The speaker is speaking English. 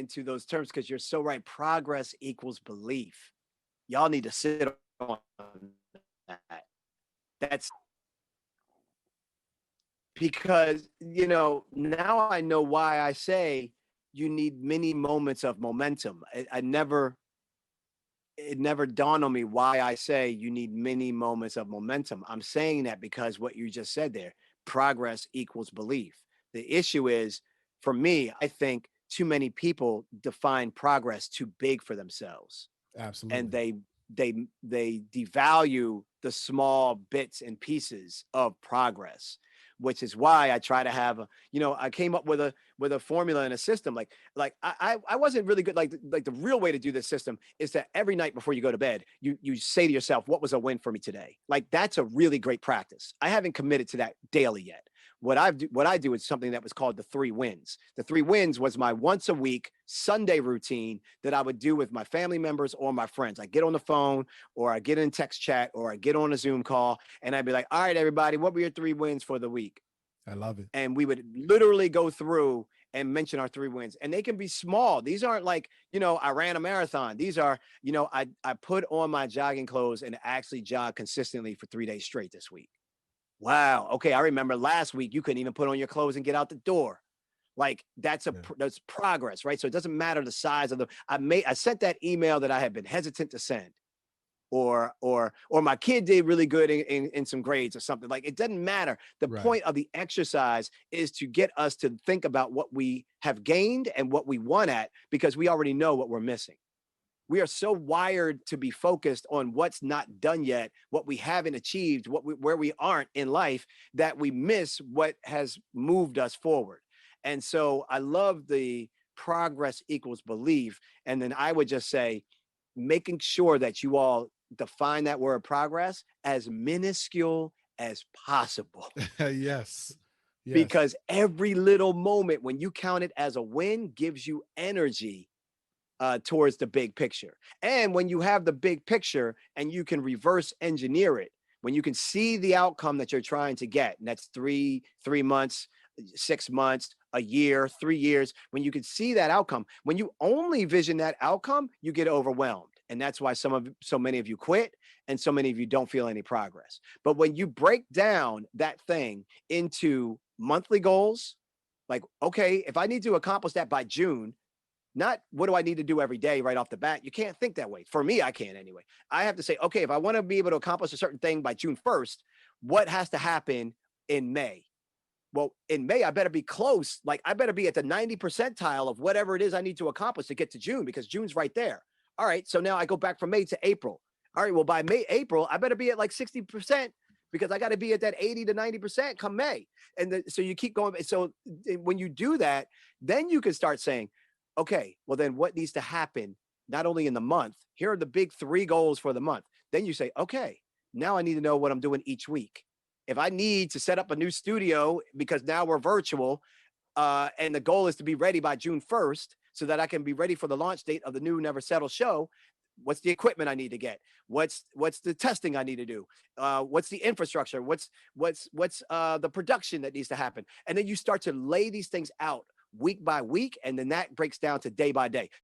into those terms because you're so right. Progress equals belief. Y'all need to sit on that. That's because, now I know why I say you need many moments of momentum. It never dawned on me why I say you need many moments of momentum. I'm saying that because what you just said there, progress equals belief. The issue is, for me, I think too many people define progress too big for themselves, and Absolutely. they devalue the small bits and pieces of progress, which is why I try to have I came up with a formula and a system. Like I wasn't really good. Like the real way to do this system is that every night before you go to bed, you say to yourself, what was a win for me today? Like, that's a really great practice. I haven't committed to that daily yet. What I do is something that was called the 3 wins. The 3 wins was my once a week Sunday routine that I would do with my family members or my friends. I get on the phone, or I get in text chat, or I get on a Zoom call, and I'd be like, all right, everybody, what were your 3 wins for the week? I love it. And we would literally go through and mention our 3 wins. And they can be small. These aren't like, I ran a marathon. These are, I put on my jogging clothes and actually jog consistently for 3 days straight this week. Wow. Okay. I remember last week you couldn't even put on your clothes and get out the door. Like, Yeah. that's progress, right? So it doesn't matter the size of I sent that email that I had been hesitant to send, or my kid did really good in some grades or something. Like, it doesn't matter. The Right. point of the exercise is to get us to think about what we have gained and what we won at, because we already know what we're missing. We are so wired to be focused on what's not done yet, what we haven't achieved, where we aren't in life, that we miss what has moved us forward. And so I love the progress equals belief. And then I would just say, making sure that you all define that word progress as minuscule as possible. Yes. Yes. Because every little moment, when you count it as a win, gives you energy towards the big picture. And when you have the big picture and you can reverse engineer it, when you can see the outcome that you're trying to get, and that's three months, 6 months, a year, 3 years, when you can see that outcome, when you only vision that outcome, you get overwhelmed. And that's why so many of you quit, and so many of you don't feel any progress. But when you break down that thing into monthly goals, like, okay, if I need to accomplish that by June, not what do I need to do every day right off the bat. You can't think that way. For me, I can't anyway. I have to say, okay, if I want to be able to accomplish a certain thing by June 1st, what has to happen in May? Well, in May, I better be close. Like, I better be at the 90 percentile of whatever it is I need to accomplish to get to June, because June's right there. All right. So now I go back from May to April. All right. Well, by April, I better be at like 60%, because I got to be at that 80 to 90% come May. So you keep going. So when you do that, then you can start saying, okay, well, then what needs to happen not only in the month? Here are the big 3 goals for the month. Then you say, okay, now I need to know what I'm doing each week. If I need to set up a new studio because now we're virtual, and the goal is to be ready by June 1st so that I can be ready for the launch date of the new Never Settle show, what's the equipment I need to get? What's the testing I need to do? What's the infrastructure? What's the production that needs to happen? And then you start to lay these things out week by week, and then that breaks down to day by day.